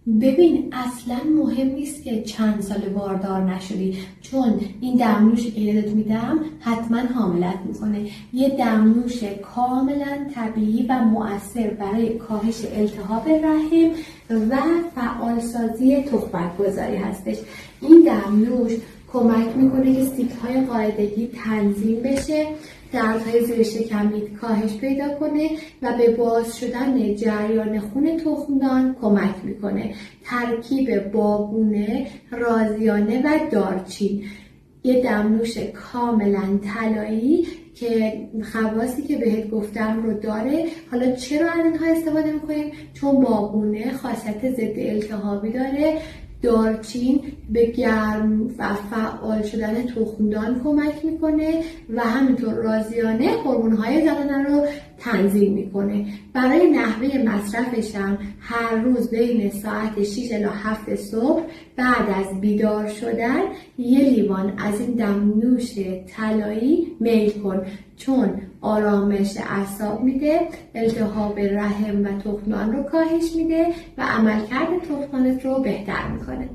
ببین اصلا مهم نیست که چند سال باردار نشدی، چون این دمنوشی که یادت میدم حتما حاملت میکنه. یه دمنوش کاملا طبیعی و مؤثر برای کاهش التهاب رحم و فعالسازی تخمک گذاری هستش. این دمنوش کمک میکنه که سیکل‌های قاعدگی تنظیم بشه، دردهای زیر شکمید کاهش پیدا کنه و به باز شدن جریان خون تخمدان کمک میکنه. ترکیب بابونه، رازیانه و دارچین، یه دمنوش کاملا طلایی که خواصی که بهت گفتم رو داره. حالا چرا از اینها استفاده میکنیم؟ چون بابونه خاصیت ضد التهابی داره، دارچین به گرم و فعال شدن تخمدان کمک میکنه و همینطور رازیانه هورمون‌های زنانه رو تنظیم میکنه. برای نحوه مصرفش هم هر روز بین ساعت 6 الی 7 صبح بعد از بیدار شدن یه لیوان از این دمنوش طلایی میل کن، چون آرامش اعصاب میده، التهاب رحم و تخمدان رو کاهش میده و عملکرد تخمدانت رو بهتر میکنه.